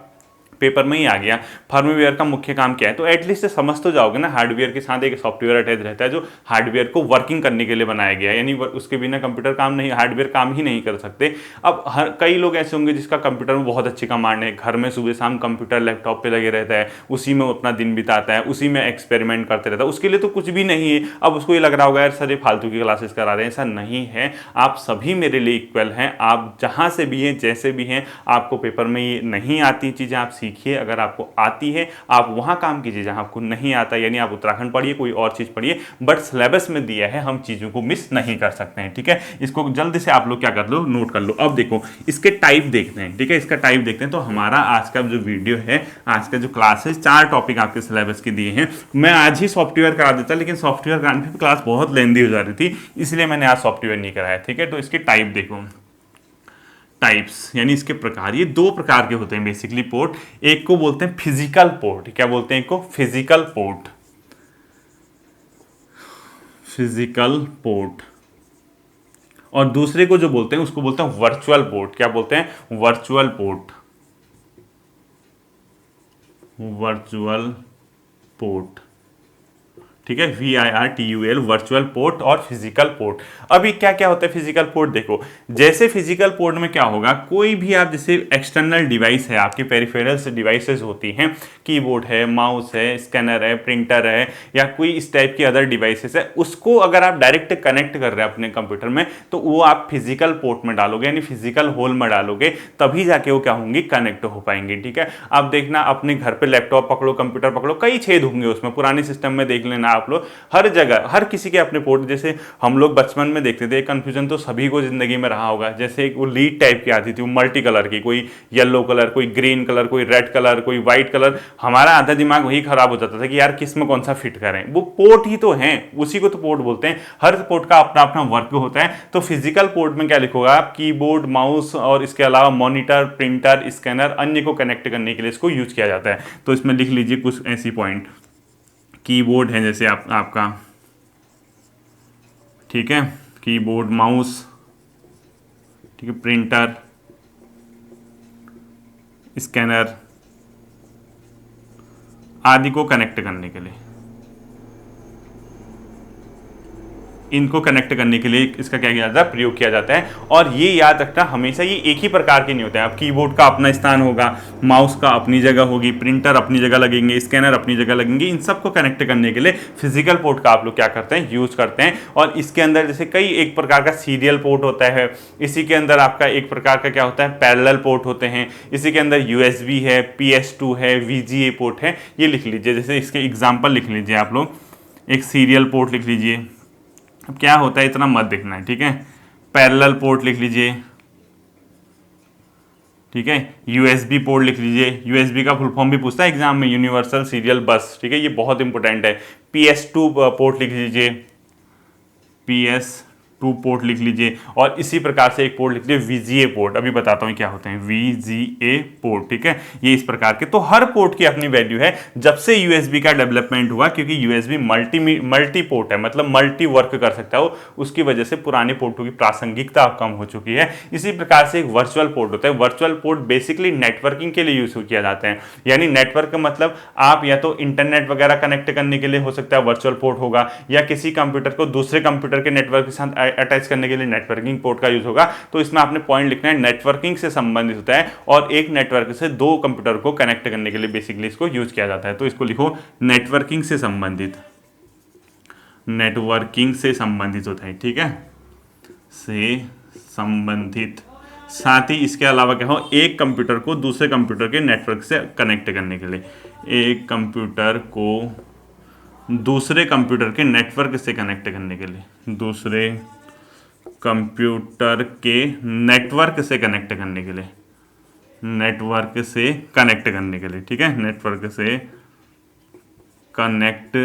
पेपर में ही आ गया। फर्मवेयर का मुख्य काम क्या है, तो एटलीस्ट समझ तो जाओगे ना, हार्डवेयर के साथ एक सॉफ्टवेयर अटैच रहता है जो हार्डवेयर को वर्किंग करने के लिए बनाया गया है, यानी उसके बिना कंप्यूटर काम नहीं, हार्डवेयर काम ही नहीं कर सकते। अब हर कई लोग ऐसे होंगे जिसका कंप्यूटर में बहुत अच्छी कमांड है, घर में सुबह शाम कंप्यूटर लैपटॉप पे लगे रहता है, उसी में अपना दिन बिताता है, उसी में एक्सपेरिमेंट करते रहता है, उसके लिए तो कुछ भी नहीं है। अब उसको ये लग रहा होगा यार सर ये फालतू की क्लासेस करा रहे हैं, ऐसा नहीं है। आप सभी मेरे लिए इक्वल हैं, आप जहाँ से भी हैं, जैसे भी हैं, आपको पेपर में ये नहीं आती चीज़ें आप सीखिए, अगर आपको आती है आप वहाँ काम कीजिए, जहाँ आपको नहीं आता यानी आप उत्तराखंड पढ़िए, कोई और चीज़ पढ़िए, बट सिलेबस में दिया है, हम चीज़ों को मिस नहीं कर सकते हैं, ठीक है। इसको जल्दी से आप लोग क्या कर लो, नोट कर लो। अब देखो इसके टाइप देखते हैं, ठीक है, इसका टाइप देखते हैं। तो हमारा आज का जो वीडियो है, आज का जो क्लास है, 4 टॉपिक आपके सिलेबस के दिए हैं। मैं आज ही सॉफ्टवेयर करा देता, लेकिन सॉफ्टवेयर कराने पे क्लास बहुत लेंदी हो जा रही थी, इसलिए मैंने आज सॉफ्टवेयर नहीं कराया, ठीक है। तो इसके टाइप देखो, टाइप्स यानी इसके प्रकार, ये 2 प्रकार के होते हैं बेसिकली पोर्ट। एक को बोलते हैं फिजिकल पोर्ट, क्या बोलते हैं, एक को फिजिकल पोर्ट, फिजिकल पोर्ट, और दूसरे को जो बोलते हैं उसको बोलते हैं वर्चुअल पोर्ट। क्या बोलते हैं, वर्चुअल पोर्ट, वर्चुअल पोर्ट, ठीक है, VIRTUAL, वर्चुअल पोर्ट और फिजिकल पोर्ट। अभी क्या क्या होता है फिजिकल पोर्ट, देखो जैसे फिजिकल पोर्ट में क्या होगा, कोई भी आप जैसे एक्सटर्नल डिवाइस है, आपकी पेरिफेरल्स डिवाइसेस होती हैं, कीबोर्ड है, माउस है, स्कैनर है, प्रिंटर है, या कोई इस टाइप की अदर डिवाइसेस है, उसको अगर आप डायरेक्ट कनेक्ट कर रहे हैं अपने कंप्यूटर में, तो वो आप फिजिकल पोर्ट में डालोगे, यानी फिजिकल होल में डालोगे, तभी जाके वो क्या होंगी, कनेक्ट हो पाएंगे, ठीक है। आप देखना अपने घर पे लैपटॉप पकड़ो, कंप्यूटर पकड़ो, कई छेद होंगे उसमें, पुराने सिस्टम में देख लेना आप लोग, हर जगह हर किसी के अपने पोर्ट, जैसे हम लोग बचपन में देखते थे, कंफ्यूजन तो सभी को जिंदगी में रहा होगा, जैसे एक वो लीड टाइप की आती थी, वो मल्टी कलर की, कोई येलो कलर, कोई ग्रीन कलर, कोई रेड कलर, कोई व्हाइट कलर, हमारा आधा दिमाग वही खराब हो जाता था कि यार किस में कौन सा फिट करें, वो पोर्ट ही तो हैं, उसी को तो पोर्ट बोलते हैं। हर पोर्ट का अपना अपना वर्क होता है। तो फिजिकल पोर्ट में क्या लिखोगे आप, कीबोर्ड, माउस और इसके अलावा मॉनिटर, प्रिंटर, स्कैनर, अन्य को कनेक्ट करने के लिए इसको यूज किया जाता है। तो इसमें लिख लीजिए कुछ ऐसी पॉइंट, कीबोर्ड है जैसे आपका, ठीक है, कीबोर्ड, माउस, ठीक है, प्रिंटर, स्कैनर आदि को कनेक्ट करने के लिए, इनको कनेक्ट करने के लिए इसका क्या किया जाता है, प्रयोग किया जाता है। और ये याद रखना हमेशा, ये एक ही प्रकार के नहीं होते हैं। अब कीबोर्ड का अपना स्थान होगा, माउस का अपनी जगह होगी, प्रिंटर अपनी जगह लगेंगे, स्कैनर अपनी जगह लगेंगे, इन सबको कनेक्ट करने के लिए फिजिकल पोर्ट का आप लोग क्या करते हैं, यूज करते हैं। और इसके अंदर जैसे कई एक प्रकार का सीरियल पोर्ट होता है, इसी के अंदर आपका एक प्रकार का क्या होता है, पैरेलल पोर्ट होते हैं, इसी के अंदर USB है, PS2 है, VGA पोर्ट है, ये लिख लीजिए। जैसे इसके एग्जाम्पल लिख लीजिए आप लोग, एक सीरियल पोर्ट लिख लीजिए, अब क्या होता है इतना मत देखना है, ठीक है। पैरेलल पोर्ट लिख लीजिए, ठीक है। USB पोर्ट लिख लीजिए, USB का फुल फॉर्म भी पूछता है एग्जाम में, यूनिवर्सल सीरियल बस, ठीक है, ये बहुत इंपॉर्टेंट है। PS2 पोर्ट लिख लीजिए, PS2 पोर्ट लिख लीजिए, और इसी प्रकार से एक पोर्ट लिख लीजिए VGA पोर्ट, अभी बताता हूँ क्या होते हैं VGA पोर्ट, ठीक है। ये इस प्रकार के, तो हर पोर्ट की अपनी वैल्यू है। जब से USB का डेवलपमेंट हुआ, क्योंकि USB मल्टी पोर्ट है, मतलब मल्टी वर्क कर सकता है, उसकी वजह से पुराने पोर्टों की प्रासंगिकता अब कम हो चुकी है। इसी प्रकार से एक वर्चुअल पोर्ट होता है। वर्चुअल पोर्ट बेसिकली नेटवर्किंग के लिए यूज किया जाते हैं, यानी नेटवर्क का मतलब आप या तो इंटरनेट वगैरह कनेक्ट करने के लिए हो सकता है वर्चुअल पोर्ट होगा, या किसी कंप्यूटर को दूसरे कंप्यूटर के नेटवर्क के साथ अटैच करने के लिए नेटवर्किंग पोर्ट का यूज होगा। तो इसमें आपने पॉइंट लिखना है, नेटवर्किंग से संबंधित होता है, और एक नेटवर्क से 2 कंप्यूटर को कनेक्ट करने के लिए बेसिकली इसको यूज किया जाता है। तो इसको लिखो नेटवर्किंग से संबंधित, नेटवर्किंग से संबंधित होता है, ठीक है, से संबंधित। साथ ही इसके अलावा क्या हो, एक कंप्यूटर को दूसरे कंप्यूटर के नेटवर्क से कनेक्ट करने के लिए, एक कंप्यूटर को दूसरे कंप्यूटर के नेटवर्क से कनेक्ट करने के लिए, दूसरे कंप्यूटर के नेटवर्क से कनेक्ट करने के लिए, नेटवर्क से कनेक्ट करने के लिए, ठीक है, नेटवर्क से कनेक्ट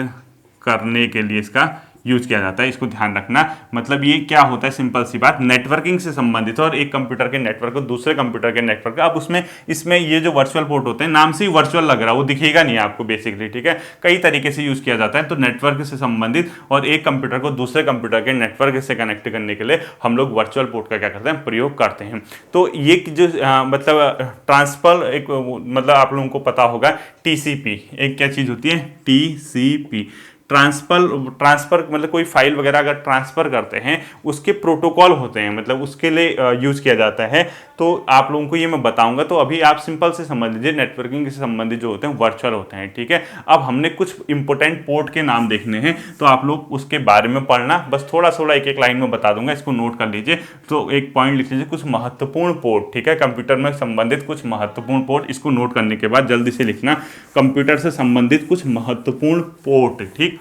करने के लिए इसका यूज किया जाता है, इसको ध्यान रखना। मतलब ये क्या होता है, सिंपल सी बात, नेटवर्किंग से संबंधित और एक कंप्यूटर के नेटवर्क को दूसरे कंप्यूटर के नेटवर्क अब उसमें इसमें ये जो वर्चुअल पोर्ट होते हैं, नाम से ही वर्चुअल लग रहा है, वो दिखेगा नहीं आपको बेसिकली, ठीक है। कई तरीके से यूज किया जाता है। तो नेटवर्क से संबंधित और एक कंप्यूटर को दूसरे कंप्यूटर के नेटवर्क से कनेक्ट करने के लिए हम लोग वर्चुअल पोर्ट का क्या करते हैं, प्रयोग करते हैं। तो ये जो मतलब ट्रांसफर एक मतलब आप लोगों को पता होगा टीसीपी एक क्या चीज होती है, टीसीपी ट्रांसफर मतलब कोई फाइल वगैरह अगर ट्रांसफर करते हैं उसके प्रोटोकॉल होते हैं, मतलब उसके लिए यूज किया जाता है। तो आप लोगों को ये मैं बताऊंगा। तो अभी आप सिंपल से समझ लीजिए, नेटवर्किंग से संबंधित जो होते हैं वर्चुअल होते हैं, ठीक है। अब हमने कुछ इंपॉर्टेंट पोर्ट के नाम देखने हैं, तो आप लोग उसके बारे में पढ़ना, बस थोड़ा थोड़ा एक एक लाइन में बता दूंगा, इसको नोट कर लीजिए। तो एक पॉइंट लिख लीजिए, कुछ महत्वपूर्ण पोर्ट, ठीक है, कंप्यूटर में संबंधित कुछ महत्वपूर्ण पोर्ट। इसको नोट करने के बाद जल्दी से लिखना, कंप्यूटर से संबंधित कुछ महत्वपूर्ण पोर्ट, ठीक।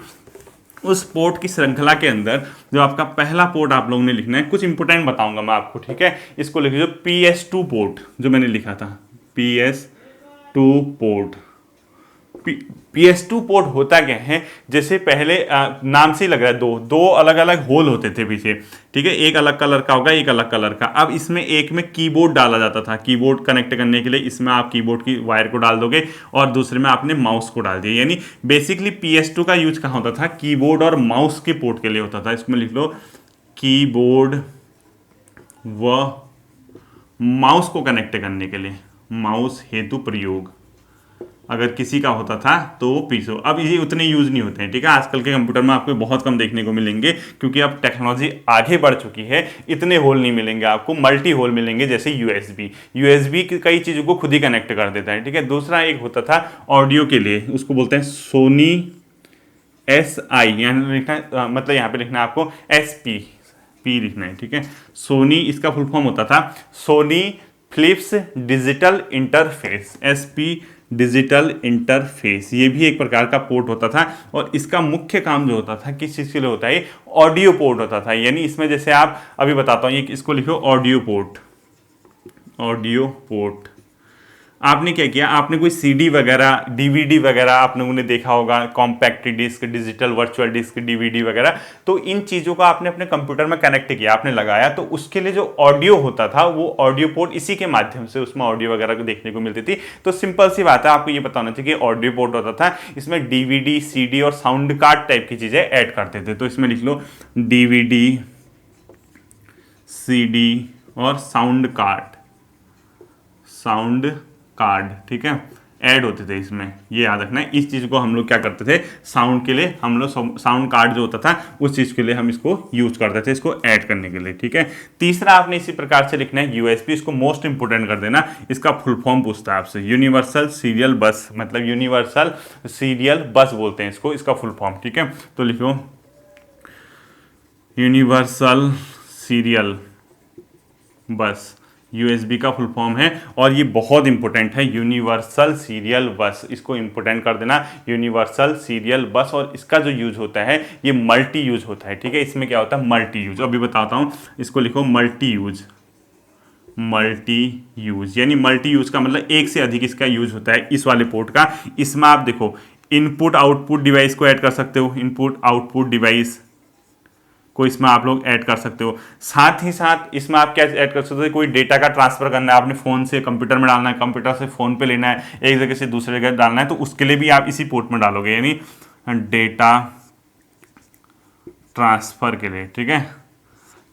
उस पोर्ट की श्रृंखला के अंदर जो आपका पहला पोर्ट आप लोगों ने लिखना है, कुछ इंपोर्टेंट बताऊंगा मैं आपको, ठीक है। इसको लिख लीजिए PS2 पोर्ट, जो मैंने लिखा था PS2 पोर्ट। PS2 पोर्ट होता क्या है, जैसे पहले नाम से ही लग रहा है, दो अलग अलग होल होते थे पीछे, ठीक है। एक अलग कलर का होगा, एक अलग कलर का। अब इसमें एक में कीबोर्ड डाला जाता था, कीबोर्ड कनेक्ट करने के लिए इसमें आप कीबोर्ड की वायर को डाल दोगे और दूसरे में आपने माउस को डाल दिया। यानी बेसिकली PS2 का यूज कहाँ होता था, कीबोर्ड और माउस के पोर्ट के लिए होता था। इसमें लिख लो कीबोर्ड व माउस को कनेक्ट करने के लिए, माउस हेतु प्रयोग अगर किसी का होता था तो पीसो। अब ये उतने यूज नहीं होते हैं, ठीक है। आजकल के कंप्यूटर में आपको बहुत कम देखने को मिलेंगे, क्योंकि अब टेक्नोलॉजी आगे बढ़ चुकी है। इतने होल नहीं मिलेंगे आपको, मल्टी होल मिलेंगे, जैसे यूएसबी कई चीज़ों को खुद ही कनेक्ट कर देता है, ठीक है। दूसरा एक होता था ऑडियो के लिए, उसको बोलते हैं सोनी SI, यानी लिखना मतलब यहाँ पे लिखना है आपको SP लिखना है, ठीक है। सोनी, इसका फुल फॉर्म होता था Sony Philips digital interface, SP digital interface. ये भी एक प्रकार का पोर्ट होता था और इसका मुख्य काम जो होता था, किस चीज़ के लिए होता है, ऑडियो पोर्ट होता था। यानी इसमें जैसे आप अभी बताता हूँ, ये इसको लिखो ऑडियो पोर्ट। ऑडियो पोर्ट आपने क्या किया, आपने कोई CD वगैरह, DVD वगैरह आप लोगों ने देखा होगा, compact disc, digital virtual disc, DVD वगैरह। तो इन चीज़ों को आपने अपने कंप्यूटर में कनेक्ट किया, आपने लगाया, तो उसके लिए जो ऑडियो होता था वो ऑडियो पोर्ट, इसी के माध्यम से उसमें ऑडियो वगैरह को देखने को मिलती थी। तो सिंपल सी बात है, आपको ये बताना चाहिए कि ऑडियो पोर्ट होता था, इसमें DVD, CD और साउंड कार्ड टाइप की चीज़ें ऐड करते थे। तो इसमें लिख लो DVD, CD और साउंड कार्ड, ठीक है, ऐड होते थे इसमें। ये याद रखना है, इस चीज़ को हम लोग क्या करते थे, साउंड के लिए हम लोग साउंड कार्ड जो होता था उस चीज़ के लिए हम इसको यूज करते थे, इसको ऐड करने के लिए, ठीक है। तीसरा आपने इसी प्रकार से लिखना है USB, इसको मोस्ट इंपोर्टेंट कर देना। इसका फुल फॉर्म पूछता है आपसे, यूनिवर्सल सीरियल बस, मतलब यूनिवर्सल सीरियल बस बोलते हैं इसको, इसका फुल फॉर्म, ठीक है। तो लिखो यूनिवर्सल सीरियल बस, USB का फुल फॉर्म है, और ये बहुत इंपॉर्टेंट है, यूनिवर्सल सीरियल बस, इसको इंपॉर्टेंट कर देना, यूनिवर्सल सीरियल बस। और इसका जो यूज होता है ये मल्टी यूज होता है, ठीक है। इसमें क्या होता है, मल्टी यूज। अभी बताता हूँ, इसको लिखो मल्टी यूज। यानी मल्टी यूज का मतलब एक से अधिक इसका यूज होता है इस वाले पोर्ट का। इसमें आप देखो इनपुट आउटपुट डिवाइस को ऐड कर सकते हो, इनपुट आउटपुट डिवाइस को इसमें आप लोग ऐड कर सकते हो। साथ ही साथ इसमें आप क्या ऐड कर सकते हो, कोई डेटा का ट्रांसफर करना है, आपने फोन से कंप्यूटर में डालना है, कंप्यूटर से फोन पे लेना है, एक जगह से दूसरे जगह डालना है, तो उसके लिए भी आप इसी पोर्ट में डालोगे, यानी डेटा ट्रांसफर के लिए, ठीक है।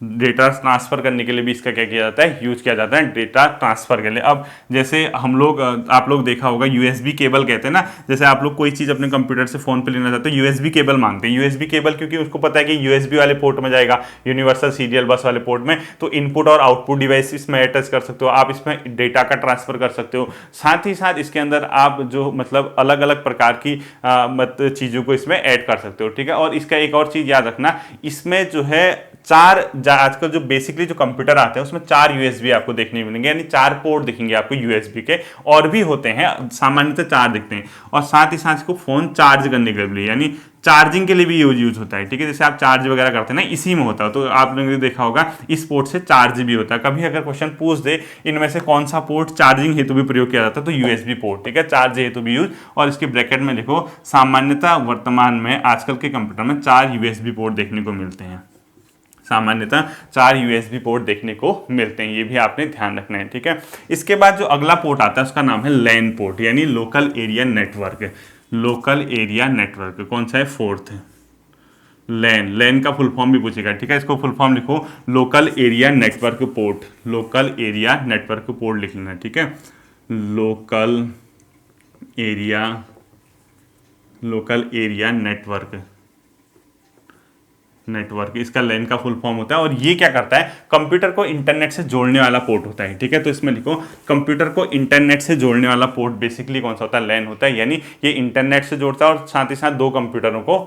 डेटा ट्रांसफर करने के लिए भी इसका क्या किया जाता है, यूज किया जाता है, डेटा ट्रांसफर के लिए। अब जैसे हम लोग, आप लोग देखा होगा USB केबल कहते हैं ना, जैसे आप लोग कोई चीज़ अपने कंप्यूटर से फोन पे लेना चाहते हो, USB केबल मांगते हैं। USB केबल क्योंकि उसको पता है कि USB वाले पोर्ट में जाएगा, यूनिवर्सल सीरियल बस वाले पोर्ट में, तो इनपुट और आउटपुट डिवाइस इसमें अटैच कर सकते हो, आप इसमें डेटा का ट्रांसफर कर सकते हो। साथ ही साथ इसके अंदर आप जो मतलब अलग अलग प्रकार की चीज़ों को इसमें ऐड कर सकते हो, ठीक है। और इसका एक और चीज़ याद रखना, इसमें जो है आजकल जो बेसिकली जो कंप्यूटर आते हैं उसमें 4 यूएसबी आपको देखने मिलेंगे, यानी 4 पोर्ट दिखेंगे आपको यूएसबी के। और भी होते हैं, सामान्यतः 4 दिखते हैं। और साथ ही साथ इसको फोन चार्ज करने के लिए, यानी चार्जिंग के लिए भी यूज होता है, ठीक है। जैसे आप चार्ज वगैरह करते हैं ना, इसी में होता है। तो आप लोगों ने देखा होगा इस पोर्ट से चार्ज भी होता है। कभी अगर क्वेश्चन पूछ दे इनमें से कौन सा पोर्ट चार्जिंग हेतु भी प्रयोग किया जाता है, तो यूएसबी पोर्ट, ठीक है, चार्ज हेतु भी यूज। और इसके ब्रैकेट में लिखो, सामान्यतः वर्तमान में आजकल के कंप्यूटर में 4 यूएसबी पोर्ट देखने को मिलते हैं। सामान्यतः 4 यूएसबी पोर्ट देखने को मिलते हैं, ये भी आपने ध्यान रखना है, ठीक है। इसके बाद जो अगला पोर्ट आता है उसका नाम है लैन पोर्ट, यानी local area network. Local area network कौन सा है? 4th लैन का फुल फॉर्म भी पूछेगा, ठीक है। इसको फुल फॉर्म लिखो, local area network port. Local area network port लिख लेना, ठीक है। लोकल एरिया नेटवर्क इसका लैन का फुल फॉर्म होता है। और ये क्या करता है? कंप्यूटर को इंटरनेट से जोड़ने वाला पोर्ट होता है, ठीक है। तो इसमें लिखो, कंप्यूटर को इंटरनेट से जोड़ने वाला पोर्ट बेसिकली कौन सा होता है? लैन होता है। यानी ये इंटरनेट से जोड़ता है और साथ ही साथ 2 कंप्यूटरों को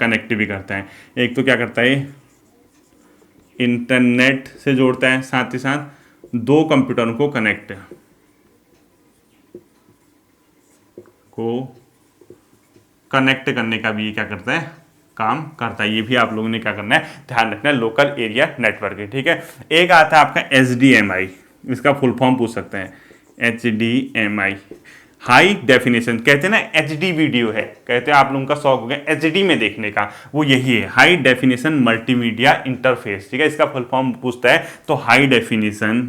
कनेक्ट भी करता है। एक तो क्या करता है, इंटरनेट से जोड़ता है, साथ ही साथ 2 कंप्यूटरों को कनेक्ट करने का भी ये क्या करता है? काम करता है। ये भी आप लोगों ने क्या करना है? ध्यान रखना है, लोकल एरिया नेटवर्क, ठीक है। एक आता है आपका HDMI, इसका फुल फॉर्म पूछ सकते हैं, HDMI, हाई डेफिनेशन। कहते हैं ना HD वीडियो है, कहते हैं आप लोगों का शौक हो गया HD में देखने का, वो यही है, हाई डेफिनेशन मल्टीमीडिया इंटरफेस, ठीक है। इसका फुल फॉर्म पूछता है तो हाई डेफिनेशन,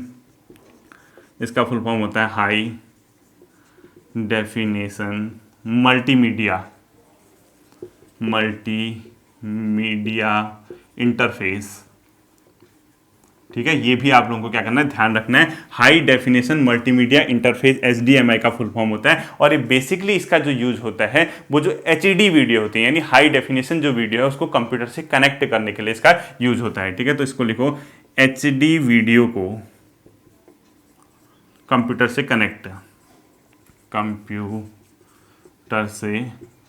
इसका फुल फॉर्म होता है हाई डेफिनेशन मल्टीमीडिया इंटरफेस, ठीक है। ये भी आप लोगों को क्या करना है? ध्यान रखना है। High definition multimedia interface HDMI का फुल फॉर्म होता है। और ये बेसिकली इसका जो यूज होता है वो जो HD वीडियो होती है, यानी हाई डेफिनेशन जो वीडियो है उसको कंप्यूटर से कनेक्ट करने के लिए इसका यूज होता है, ठीक है। तो इसको लिखो, HD वीडियो को कंप्यूटर से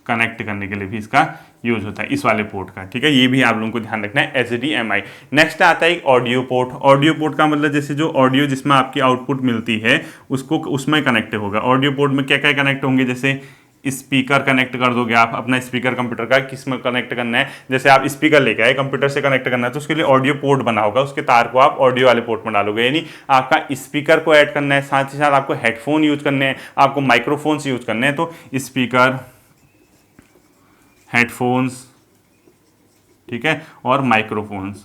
कनेक्ट करने के लिए भी इसका यूज होता है, इस वाले पोर्ट का, ठीक है। ये भी आप लोगों को ध्यान रखना है, HDMI। नेक्स्ट आता है एक ऑडियो पोर्ट। ऑडियो पोर्ट का मतलब जैसे जो ऑडियो जिसमें आपकी आउटपुट मिलती है उसको उसमें कनेक्ट होगा। ऑडियो पोर्ट में क्या क्या कनेक्ट होंगे? जैसे स्पीकर कनेक्ट कर दोगे आप, अपना स्पीकर कंप्यूटर का किस में कनेक्ट करना है, जैसे आप स्पीकर लेके आए कंप्यूटर से कनेक्ट करना है तो उसके लिए ऑडियो पोर्ट बना होगा, उसके तार को आप ऑडियो वाले पोर्ट में डालोगे, यानी आपका स्पीकर को ऐड करना है, साथ ही साथ आपको हेडफोन यूज करने हैं, आपको माइक्रोफोन्स यूज करने हैं। तो स्पीकर, हेडफोन्स, ठीक है, और माइक्रोफोन्स,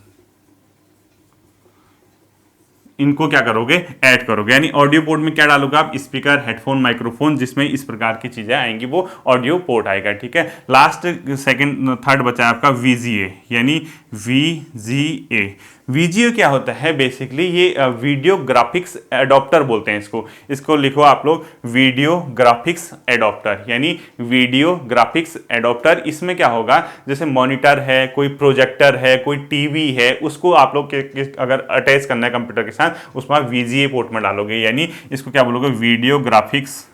इनको क्या करोगे? ऐड करोगे। यानी ऑडियो पोर्ट में क्या डालोगे आप? स्पीकर, हेडफोन, माइक्रोफोन, जिसमें इस प्रकार की चीजें आएंगी वो ऑडियो पोर्ट आएगा, ठीक है। लास्ट थर्ड बचा है आपका VGA, यानी VGA। VGA क्या होता है? बेसिकली ये वीडियो ग्राफिक्स एडॉप्टर बोलते हैं इसको लिखो आप लोग, वीडियो ग्राफिक्स एडॉप्टर, यानी वीडियो ग्राफिक्स एडॉप्टर। इसमें क्या होगा? जैसे मॉनिटर है, कोई प्रोजेक्टर है, कोई टीवी है, उसको आप लोग अगर अटैच करना है कंप्यूटर के साथ, उसमें आप VGA पोर्ट में डालोगे, यानी इसको क्या बोलोगे? वीडियो ग्राफिक्स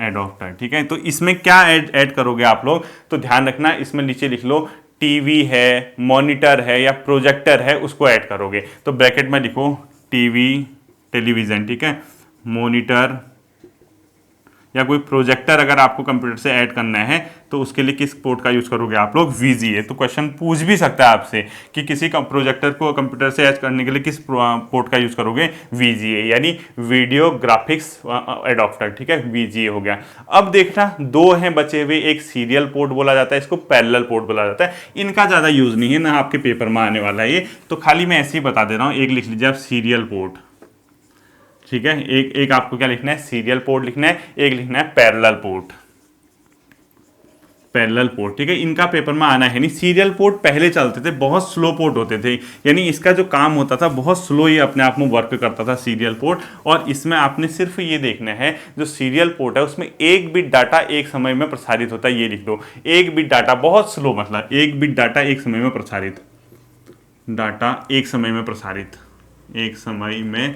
एडॉप्टर, ठीक है। तो इसमें क्या ऐड करोगे आप लोग? तो ध्यान रखना, इसमें नीचे लिख लो, टीवी है, मॉनिटर है या प्रोजेक्टर है, उसको ऐड करोगे। तो ब्रैकेट में लिखो टेलीविजन, ठीक है, मॉनिटर या कोई प्रोजेक्टर अगर आपको कंप्यूटर से ऐड करना है तो उसके लिए किस पोर्ट का यूज करोगे आप लोग? VGA। तो क्वेश्चन पूछ भी सकता है आपसे कि किसी का प्रोजेक्टर को कंप्यूटर से ऐड करने के लिए किस पोर्ट का यूज करोगे? VGA, यानी वीडियो ग्राफिक्स एडॉप्टर, ठीक है, VGA हो गया। अब देखना 2 हैं बचे हुए, एक सीरियल पोर्ट बोला जाता है, इसको पैरेलल पोर्ट बोला जाता है। इनका ज़्यादा यूज नहीं है ना, आपके पेपर में आने वाला है ये, तो खाली मैं ऐसे ही बता दे रहा हूँ। एक लिख लीजिए आप सीरियल पोर्ट, ठीक है। एक आपको क्या लिखना है? सीरियल पोर्ट लिखना है, एक लिखना है पैरेलल पोर्ट, ठीक है। इनका पेपर में आना है नहीं। सीरियल पोर्ट पहले चलते थे, बहुत स्लो पोर्ट होते थे, यानी इसका जो काम होता था बहुत स्लो ही अपने आप में वर्क करता था सीरियल पोर्ट। और इसमें आपने सिर्फ ये देखना है, जो सीरियल पोर्ट है उसमें 1 बिट डाटा एक समय में प्रसारित होता है, ये लिख दो। 1 बिट डाटा, बहुत स्लो, मतलब 1 बिट डाटा एक समय में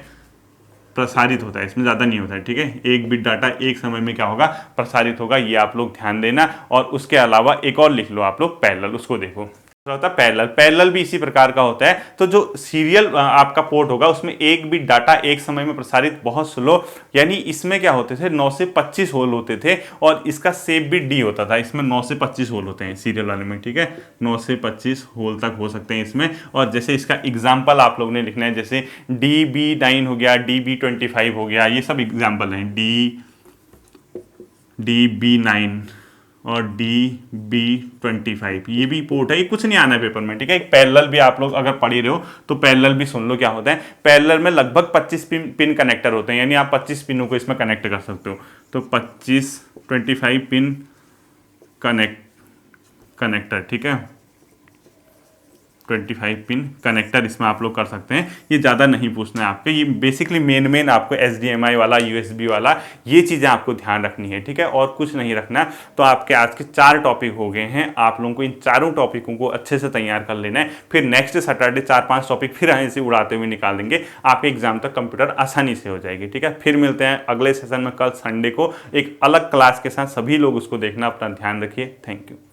प्रसारित होता है, इसमें ज़्यादा नहीं होता है, ठीक है। 1 बिट डाटा एक समय में क्या होगा, प्रसारित होगा, ये आप लोग ध्यान देना। और उसके अलावा एक और लिख लो आप लोग, पैरेलल, उसको देखो। होता है पैरेलल, पैरेलल भी इसी प्रकार का होता है। तो जो सीरियल आपका पोर्ट होगा उसमें 1 बिट डाटा एक समय में प्रसारित बहुत स्लो, यानी इसमें क्या होते थे 9 से 25 होल होते थे, और इसका सेव बिट डी होता था। इसमें 9 से 25 होल होते हैं सीरियल वाले में, ठीक है, 9 से 25 होल तक हो सकते हैं इसमें। और जैसे इसका एग्जाम्पल आप लोग ने लिखना है, जैसे DB9 हो गया, DB25 हो गया, ये सब एग्जाम्पल हैं, DB9 और DB25, ये भी पोर्ट है, ये कुछ नहीं आना है पेपर में, ठीक है। एक पैरेलल भी आप लोग अगर पढ़ ही रहे हो तो पैरेलल भी सुन लो क्या होता है। पैरेलल में लगभग 25 पिन कनेक्टर होते हैं, यानी आप 25 पिनों को इसमें कनेक्ट कर सकते हो। तो 25 पिन कनेक्टर, ठीक है, 25 पिन कनेक्टर इसमें आप लोग कर सकते हैं। ये ज़्यादा नहीं पूछना है आपके, ये बेसिकली मेन आपको HDMI वाला, USB वाला, ये चीज़ें आपको ध्यान रखनी है, ठीक है, और कुछ नहीं रखना। तो आपके आज के 4 टॉपिक हो गए हैं, आप लोगों को इन चारों टॉपिकों को अच्छे से तैयार कर लेना है। फिर नेक्स्ट सैटरडे 4-5 टॉपिक फिर ऐसे उड़ाते हुए निकाल देंगे, आपके एग्जाम तक कंप्यूटर आसानी से हो जाएगी, ठीक है। फिर मिलते हैं अगले सेशन में कल संडे को एक अलग क्लास के साथ, सभी लोग उसको देखना, अपना ध्यान रखिए, थैंक यू।